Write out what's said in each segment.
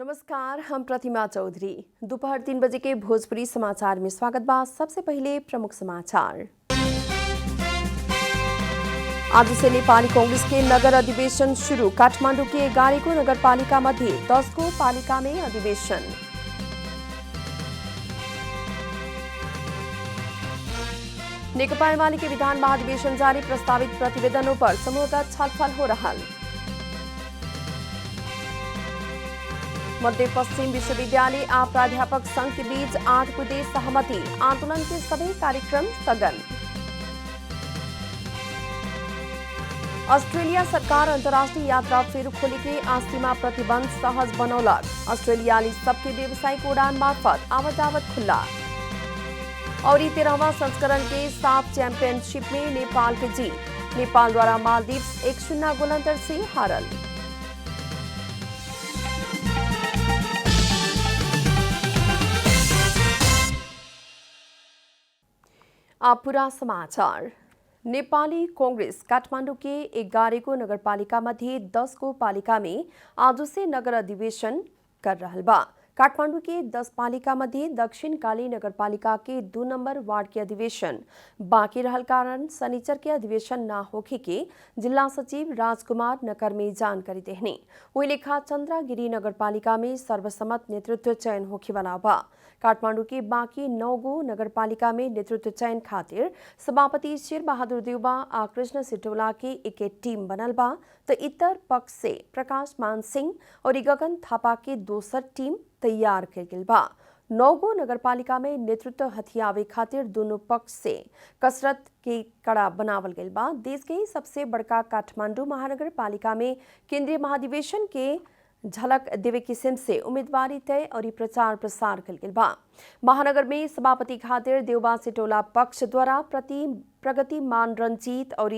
नमस्कार, हम प्रतिमा चौधरी। दोपहर 3 बजे के भोजपुरी समाचार में स्वागत बा। सबसे पहले प्रमुख समाचार। आज से नेपाली कांग्रेस के नगर अधिवेशन शुरू। काठमाडौँ के 11 को नगर पालिका मध्ये 10 को पालिका में अधिवेशन। नेकपा एमाले के विधान महाधिवेशन जारी। प्रस्तावित प्रतिवेदनों पर समूहगत छलफल हो रहा। मध्य पश्चिम विश्वविद्यालय आ प्राध्यापक संघ के बीच 8 बुधे सहमति। आंदोलन के सभी कार्यक्रम स्थगन। ऑस्ट्रेलिया सरकार अंतर्राष्ट्रीय यात्रा फेर खोले के सीमा प्रतिबंध सहज बनौलक। ऑस्ट्रेलियाली सबके व्यावसायिक उड़ान मार्फत आवत जावत खुला। और 13वां संस्करण के साफ चैंपियनशिप में नेपाल के जीत। नेपाल द्वारा मालदीव 1-0 गोल अंतर से हारल। अब पूरा समाचार। नेपाली कांग्रेस काठमाडौँ के 11 को नगरपालिका मध्ये 10 को पालिका में आज से नगर अधिवेशन कर रहल बा। काठमाडौँ के 10 पालिका मध्ये दक्षिणकाली नगरपालिका के 2 नंबर वार्ड के अधिवेशन बाँकी रहल कारण शनिचर के अधिवेशन न होखे के जिला सचिव राजकुमार नकर में जानकारी देहने। वही लेखा चंद्रगिरी नगरपालिका में सर्वसम्मत नेतृत्व चयन होखे वाला बा। काठमाडौँ के बाँकी 9 गो नगरपालिका में नेतृत्व चयन खातिर सभापति शेर बहादुर देउबा आ कृष्ण सिटौला के एक टीम बनल बा, तो इतर पक्ष से प्रकाश मान सिंह और गगन थापा के दोसर टीम तैयार कर गेल बा। 9 गो नगरपालिका में नेतृत्व हथियावे खातिर दोनों पक्ष से कसरत के कड़ा बनावल गेल बा। देश के सबसे बड़का काठमाडौँ महानगर पालिका में केंद्रीय महाधिवेशन के झलक देवे किस्म से उम्मीदवारी तय और प्रचार प्रसार कल गेल बा। महानगर में सभापति खातिर देउबा सिटौला पक्ष द्वारा प्रगति मान रंजीत और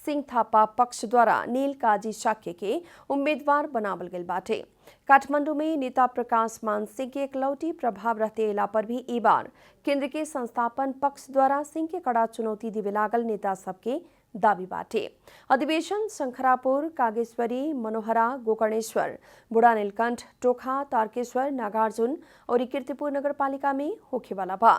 सिंह थापा पक्ष द्वारा नील काजी शाक्य के उम्मीदवार बनावल गेल बाटे। काठमाडौँ में नेता प्रकाश मान सिंह के एकलौटी प्रभाव रहते इला पर भी ई बार केंद्र के संस्थापन पक्ष द्वारा सिंह के कड़ा चुनौती दिवे लागल नेता सबके दावी बाटे। अधिवेशन शंखरापुर, कागेश्वरी, मनोहरा, गोकर्णेश्वर, बुढ़ा नीलकंठ, टोखा, तारकेश्वर, नागार्जुन और कीर्तिपुर नगरपालिका में होखे वाला बा।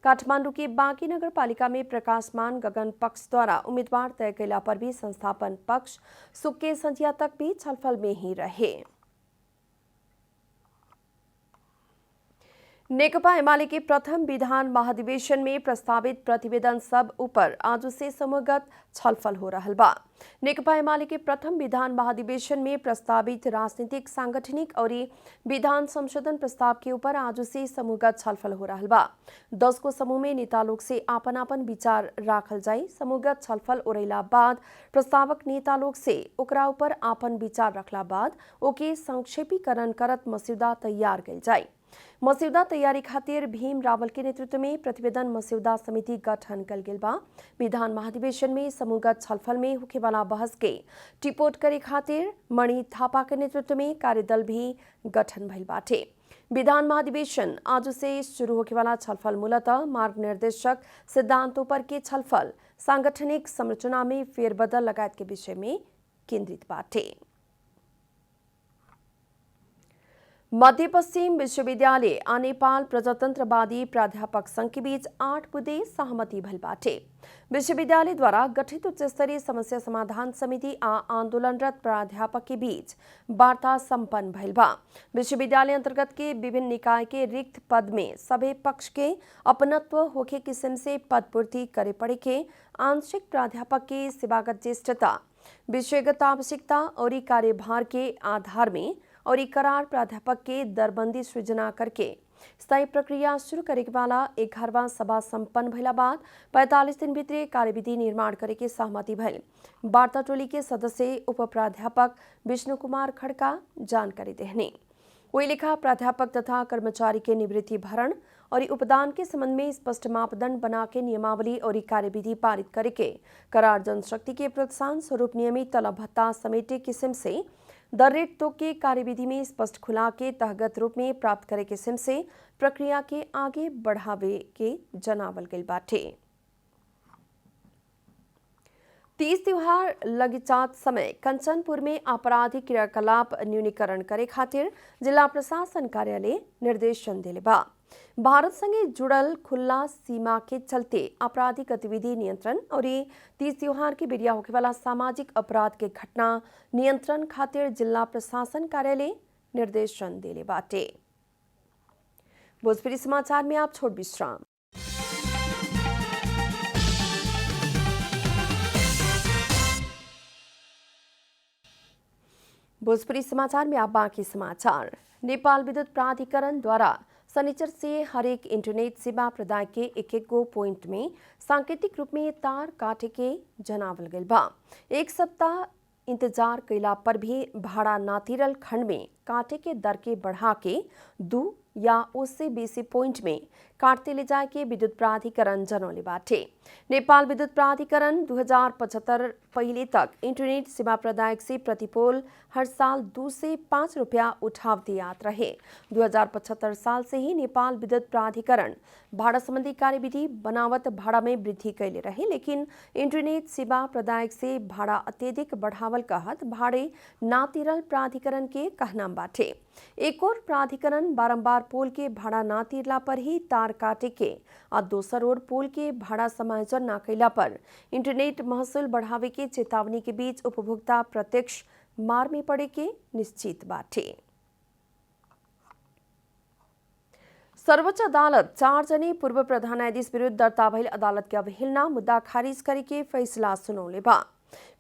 काठमाडौँ के बाँकी नगरपालिका में प्रकाशमान गगन पक्ष द्वारा उम्मीदवार तय कैला पर भी संस्थापन पक्ष सुख के संझिया तक भी छलफल में ही रहे। नेकपा एमाले के प्रथम विधान महाधिवेशन में प्रस्तावित प्रतिवेदन सब ऊपर आज से समूहगत छलफल हो रहल बा। नेकपा एमाले के प्रथम विधान महाधिवेशन में प्रस्तावित राजनीतिक, सांगठनिक और विधान संशोधन प्रस्ताव के ऊपर आज से समूहगत छलफल हो रहल बा। 10 को समूह में नेता लोग से आपन आपन विचार राखल जाई। समूहगत छलफल ओरैला बाद प्रस्तावक नेता लोग से ओकरा ऊपर आपन विचार रखला बाद ओके संक्षेपीकरण करत मसौदा तैयार कइल जाई। मसौदा तैयारी खातिर भीम रावल के नेतृत्व में प्रतिवेदन मसौदा समिति गठन कल गेल बा। विधान महाधिवेशन में समूहगत छलफल में होखे वाला बहस के टिपोट करे खातिर मणि थापा के नेतृत्व में कार्यदल भी गठन भइल बाटे। विधान महाधिवेशन आज से शुरू होखे वाला छलफल मूलतः मार्ग निर्देशक सिद्धांतों पर के छलफल, सांगठनिक संरचना में फेरबदल लगायत के विषय में केंद्रित बाटे। मध्य पश्चिम विश्वविद्यालय आ नेपाल प्रजातंत्रवादी प्राध्यापक संघ के बीच 8 बुधे सहमति भइल बाटे। विश्वविद्यालय द्वारा गठित उच्च स्तरीय समस्या समाधान समिति आ आंदोलनरत प्राध्यापक के बीच वार्ता संपन्न भइल बा। विश्वविद्यालय अंतर्गत के विभिन्न निकाय के रिक्त पद में सभी पक्ष के अपनत्व होखे किस्म से पद पूर्ति करे पड़े के, आंशिक प्राध्यापक के सेवागत ज्येष्ठता, विषयगत आवश्यकता और कार्यभार के आधार में और करार प्राध्यापक के दरबंदी सृजना करके स्थायी प्रक्रिया शुरू करे वाला 11वां सभा संपन्न भइला बाद 45 दिन भीतर कार्यविधि निर्माण करे के सहमति भइल। वार्ता टोली के सदस्य उप प्राध्यापक विष्णु कुमार खड़का जानकारी देहने। वही लेखा प्राध्यापक तथा कर्मचारी के निवृत्ति भरण और उपदान के संबंध में स्पष्ट मापदंड बना के नियमावली और कार्यविधि पारित करे के, करार जनशक्ति के प्रोत्साहन स्वरूप नियमित तलब भत्ता समेटे किस्म से दर रेट तो के कार्यविधि में स्पष्ट खुला के तहगत रूप में प्राप्त करे किस्म से प्रक्रिया के आगे बढ़ावे के जनावल गइल बाटे। तीज त्योहार लगीचात समय कंचनपुर में आपराधिक क्रियाकलाप न्यूनीकरण करे खातिर जिला प्रशासन कार्यालय निर्देशन दिले बा। भारत संगे जुड़ल खुला सीमा के चलते आपराधिक गतिविधि नियंत्रण और तीज त्योहार के बेरिया होने वाला सामाजिक अपराध के घटना नियंत्रण खातिर जिला प्रशासन कार्यालय निर्देशन दिले बाटे। भोजपुरी समाचार में आप छोड़ विश्राम। भोजपुरी समाचार में आप बाकी समाचार। नेपाल विद्युत प्राधिकरण द्वारा शनिचर से हरेक इंटरनेट सेवा प्रदायक के एक गो पॉइंट में सांकेतिक रूप में तार काटे के जनावल गइल बा। एक सप्ताह इंतजार कैला पर भी भाड़ा ना तिरल खंड में काटे के दर के बढ़ा के 2 या उससे बेसी पॉइंट में काटते ले जाए के विद्युत प्राधिकरण जनौले बाटे। नेपाल विद्युत प्राधिकरण 2075 पहले तक इंटरनेट सेवा प्रदायक से प्रतिपोल हर साल 2 से 5 रुपया उठाव दियात रहे। 2075 साल से ही नेपाल विद्युत प्राधिकरण भाड़ा संबंधी कार्यविधि बनावत भाड़ा में वृद्धि कैले रहे, लेकिन इंटरनेट सेवा प्रदायक से भाड़ा अत्यधिक बढ़ावल कहत भाड़े ना तिरल प्राधिकरण के कहना बाटे। एक और प्राधिकरण बारंबार पोल के भाड़ा ना तिरला पर ही तार काटे के और दोसर ओर पोल के भाड़ा समायोजन न कैला पर इंटरनेट महसूल बढ़ावे के चेतावनी के बीच उपभोक्ता प्रत्यक्ष मार में पड़े के निश्चित बाटे। सर्वोच्च अदालत 4 जने पूर्व प्रधान न्यायाधीश विरुद्ध दर्ता भइल अदालत के अवहेलना मुद्दा खारिज करके फैसला सुनौले बा।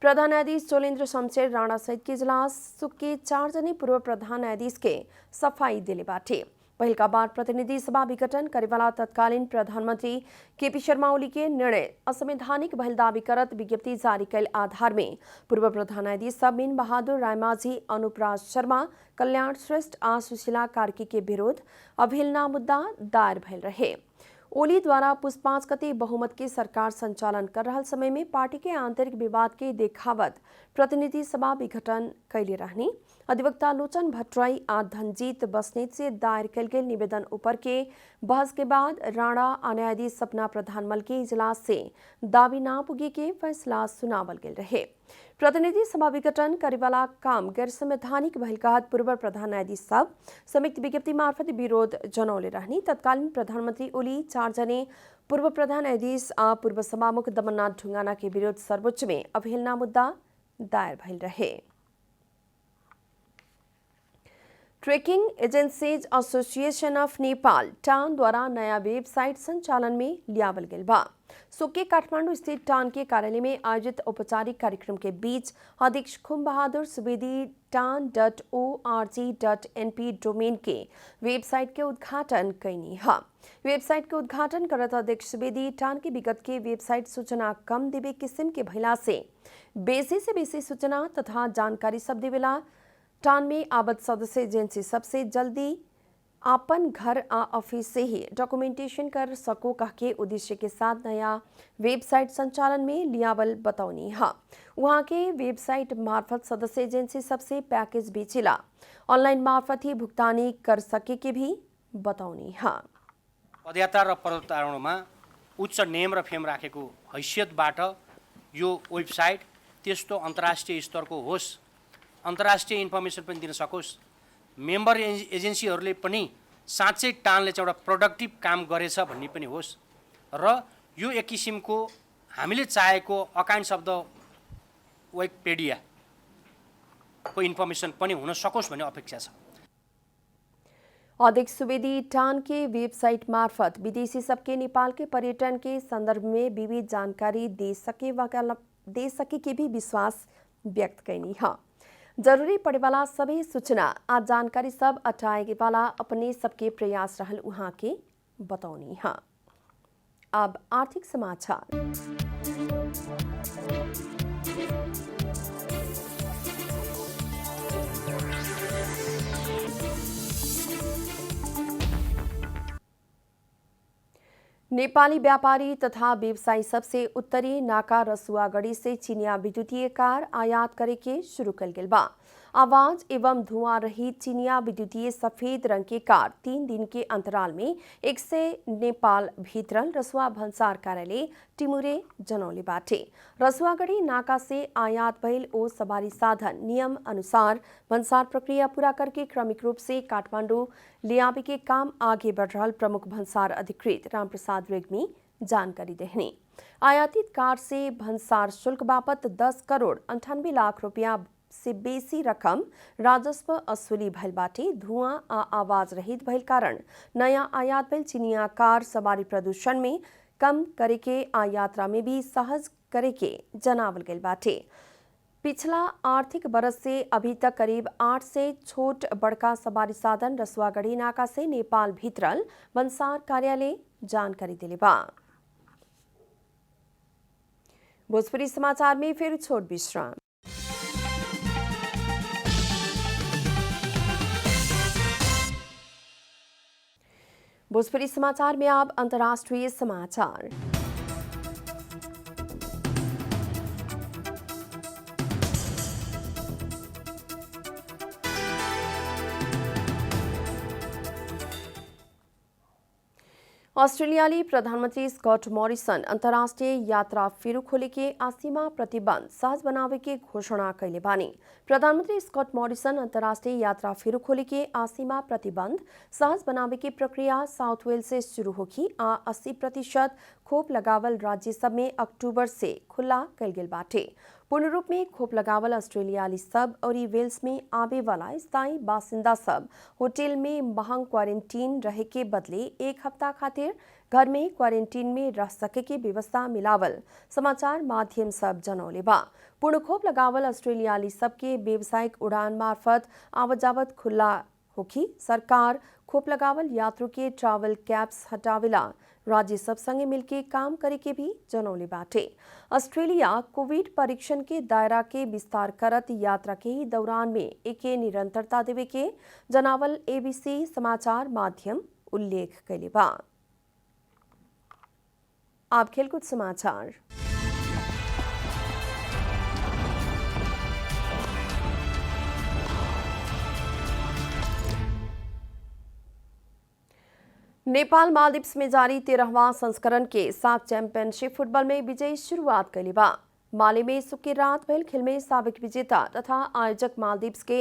प्रधान न्यायाधीश चोलेन्द्र शमशेर राणा सहित के इजलास के 4 जने पूर्व प्रधान न्यायाधीश के सफाई दिले बाटे। पहल का बार प्रतिनिधि सभा विघटन करेवाला तत्कालीन प्रधानमंत्री केपी शर्मा ओली के निर्णय असंवैधानिक भइल दावी करत विज्ञप्ति जारी कैल आधार में पूर्व प्रधान न्यायाधीश सबीन बहादुर रायमाझी, अनुप राज शर्मा, कल्याण श्रेष्ठ आ सुशीला कार्की के विरोध अवहेलना मुद्दा दायर भइल रहे। ओली द्वारा पुस 5 गते बहुमत के सरकार संचालन कर रहल समय में पार्टी के आंतरिक विवाद के देखावत प्रतिनिधि सभा विघटन कैले रहनी अधिवक्ता लोचन भट्टराई आ धनजीत बस्नेत से दायर कैल गेल निवेदन ऊपर के बहस के बाद राणा आ न्यायाधीश सपना प्रधानमल के इजलास से दावी ना पुगे के फैसला सुनावल गेल रहे। प्रतिनिधि सभा विघटन करेवाला काम गैर संवैधानिक भइल कहत पूर्व प्रधान न्यायाधीश सब संयुक्त विज्ञप्ति मार्फत विरोध जनौले रहनी। तत्कालीन प्रधानमंत्री ओली 4 जने पूर्व प्रधान न्यायाधीश आ पूर्व सभामुख दमननाथ ढुंगाना के विरोध सर्वोच्च में अवहेलना मुद्दा दायर भइल रहे। Trekking agencies association of Nepal टान द्वारा नया वेबसाइट संचालन में लियावल गेल बा। सुके काठमांडू स्थित टान के कार्यालय में आयोजित औपचारिक कार्यक्रम के बीच अध्यक्ष खुम बहादुर सुवेदी tan.org.np डोमेन के वेबसाइट के उद्घाटन कैनी है। वेबसाइट के उद्घाटन करत अध्यक्ष सुवेदी टान के विगत के वेबसाइट सूचना कम देवे किस्म के भइला से बेसी से बेसी सूचना तथा जानकारी सब देवेला टान में आबद सदस्य एजेंसी सबसे जल्दी आपन घर आ ऑफिस से ही डॉक्यूमेंटेशन कर सको कह के उद्देश्य के साथ नया वेबसाइट संचालन में लियावल बतौनी है। वहाँ के वेबसाइट मार्फत सदस्य एजेंसी सबसे पैकेज बेचेला ऑनलाइन मार्फत ही भुगतानी कर सके के भी बतौनी है। पदयात्रा र पर्वतारोहणमा उच्च नेम र फेम राखेको हैसियतबाट यो वेबसाइट त्यस्तो अन्तर्राष्ट्रिय स्तरको होस्, अन्तर्राष्ट्रिय इन्फर्मेसन पनि दिन सकोस्, मेम्बर एजेन्सीहरूले पनि साँच्चै टानले चाहिँ एउटा प्रोडक्टिभ काम गरेछ भन्ने पनि होस् र यो एक किसिमको हामीले चाहेको अकाइन्ड शब्द विकिपीडियाको इन्फर्मेसन पनि हुन सकोस् भन्ने अपेक्षा छ। अध्यक्ष सुवेदी टान के वेबसाइट मार्फत विदेशी सबके नेपाल के पर्यटन के संदर्भ में विविध जानकारी दे सके के भी विश्वास व्यक्त कैनी है। जरूरी पड़े वाला सभी सूचना आ जानकारी सब अटाए वाला अपने सबके प्रयास रहल वहाँ के बतौनी है। अब आर्थिक समाचार। नेपाली व्यापारी तथा व्यवसायी सबसे उत्तरी नाका रसुआगढ़ी से चीनिया विद्युतीय कार आयात करे के शुरू कल गेल बा। आवाज एवं धुआं रहित चिनिया विद्युतीय सफेद रंग के कार 3 दिन के अंतराल में 100 नेपाल भित्रल रसुवा भन्सार कार्यालय टिमुरे जनौले बाटे। रसुवागढ़ी नाका से आयात भइल ओ सवारी साधन नियम अनुसार भन्सार प्रक्रिया पूरा करके क्रमिक रूप से काठमाडौँ ले आवे के काम आगे बढ़ रहा प्रमुख भन्सार अधिकृत रामप्रसाद रेग्मी जानकारी देहनी। आयातित कार से भन्सार शुल्क बापत 10 करोड़ 98 लाख रुपया से बेसी रकम राजस्व असुली भइल बाटे। धुआं आ आवाज रहित भइल कारण नयाँ आयात भइल चिनिया कार सवारी प्रदूषण में कम करे के आ यात्रा में भी सहज करे के जनावल गइल बाटे। पिछला आर्थिक बरस से अभी तक करीब 8 से छोट बड़का सवारी साधन रसुवागढ़ी नाका से नेपाल भित्रल भन्सार कार्यालय जानकारी दिले बा। भोजपुरी समाचार में फिर छोट विश्राम। भोजपुरी समाचार में अब अंतर्राष्ट्रीय समाचार। अस्ट्रेलियाली प्रधानमंत्री स्कॉट मॉरिसन अंतर्राष्ट्रीय यात्रा फिर खोले के आसीमा प्रतिबंध सहज बनावे के घोषणा कैले बानी। प्रधानमंत्री स्कॉट मॉरिसन अंतर्राष्ट्रीय यात्रा फिर खोले के आसीमा प्रतिबंध सहज बनावे की प्रक्रिया साउथ वेल्स से शुरू होगी आ 80% खोप लगावल राज्य सब में अक्टूबर से खुला कैल गेल बाटे। पूर्ण रूप में खोप लगावल ऑस्ट्रेलियाली सब और वेल्स में आवे वाला स्थायी बासिंदा सब होटल में महंग क्वारंटीन रहे के बदले 1 हफ्ता खातिर घर में क्वारंटीन में रह सके के व्यवस्था मिलावल समाचार माध्यम सब जनौले बा। पूर्ण खोप लगावल ऑस्ट्रेलियाली सब के व्यावसायिक उड़ान मार्फत आवत जावत खुला होखी। सरकार खोप लगावल यात्रु के ट्रैवल कैप्स हटावेला राज्य सब संगे मिलके काम करे के भी जनौले बाटे। ऑस्ट्रेलिया कोविड परीक्षण के दायरा के विस्तार करत यात्रा के ही दौरान में एके निरंतरता देवे के जनावल एबीसी समाचार माध्यम उल्लेख कैले बा। आप खेलकूद समाचार। नेपाल मालदीव्स में जारी 13वां संस्करण के साफ चैंपियनशिप फुटबॉल में विजयी शुरुआत कैले बा। माले में सुक्की रात भइल खेल में साबिक विजेता तथा आयोजक मालदीव्स के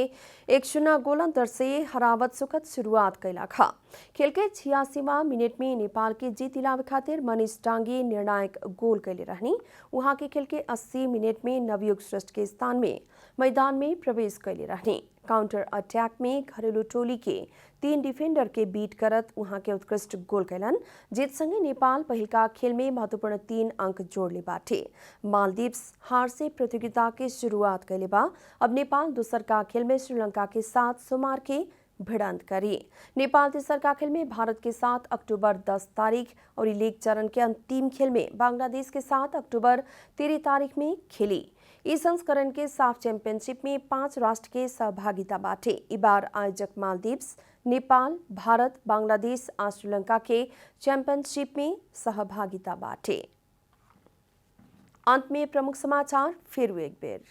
1-0 गोल अंतर से हरावत सुखद शुरुआत कैला खा। खेल के 86वां मिनट में नेपाल के जीत दिलावे खातिर मनीष डांगी निर्णायक गोल कैले रहनी। वहां के खेल के 80 मिनट में नवयुग श्रेष्ठ के स्थान में मैदान में प्रवेश कैले रहनी। काउंटर अटैक में घरेलू टोली के 3 डिफेंडर के बीट करत वहां के उत्कृष्ट गोल कैलन। जीत संगे नेपाल पहिलका खेल में महत्वपूर्ण 3 अंक जोड़ले बाटे। मालदीव्स हार से प्रतियोगिता के शुरुआत कैले बा। अब नेपाल दूसर का खेल में श्रीलंका के साथ सोमवार के भिड़ंत करी। नेपाल तेसर का खेल में भारत के साथ अक्टूबर 10 तारीख और लीग चरण के अंतिम खेल में बांग्लादेश के साथ अक्टूबर 13 तारीख में खेली। इस संस्करण के साफ चैंपियनशिप में 5 राष्ट्र के सहभागिता बाटे। इस बार आयोजक मालदीव्स, नेपाल, भारत, बांग्लादेश और श्रीलंका के चैंपियनशिप में सहभागिता बाटे। अंत में प्रमुख समाचार फिर एक बेर।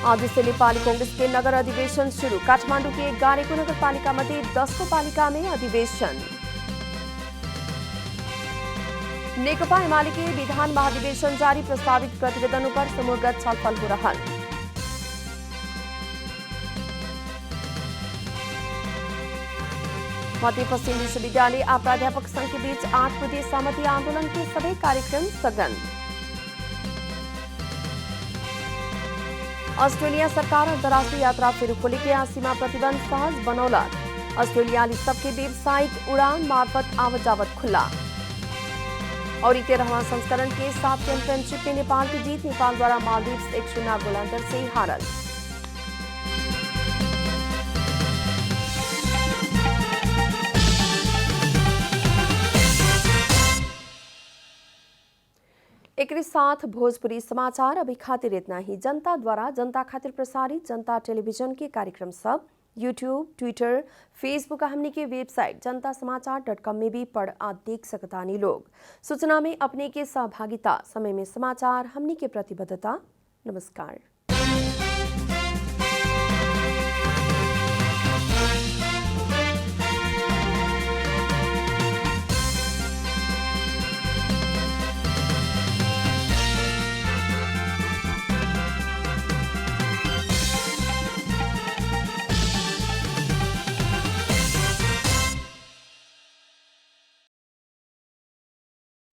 आज से नेपाली कांग्रेस के नगर अधिवेशन शुरू। काठमाडौँ के 11 को नगर पालिका मध्ये 10 को पालिका में अधिवेशन। नेकपा एमाले के विधान महाधिवेशन जारी। प्रस्तावित प्रतिवेदनों पर समूहगत छलफल हो रहा। मध्य पश्चिम विश्वविद्यालय और प्राध्यापक संघ के बीच 8 प्रदेश सहमति आंदोलन के सभी कार्यक्रम स्थगन। ऑस्ट्रेलिया सरकार अंतर्राष्ट्रीय यात्रा फिर खोले के सीमा प्रतिबंध सहज बनौला। ऑस्ट्रेलियाली सबके व्यावसायिक उड़ान मार्फत आवत जावत खुला। और 13वां संस्करण के साफ चैंपियनशिप में नेपाल की जीत। नेपाल द्वारा मालदीव्स 1-0 गोल अंतर से हारल। एक साथ भोजपुरी समाचार अभी खातिर इतना ही। जनता द्वारा जनता खातिर प्रसारित जनता टेलीविजन के कार्यक्रम सब यूट्यूब, ट्विटर, फेसबुक हमनी के वेबसाइट जनतासमाचार.com में भी पढ़ आ देख सकतानी लोग। सूचना में अपने के सहभागिता, समय में समाचार, हमनी के प्रतिबद्धता नमस्कार।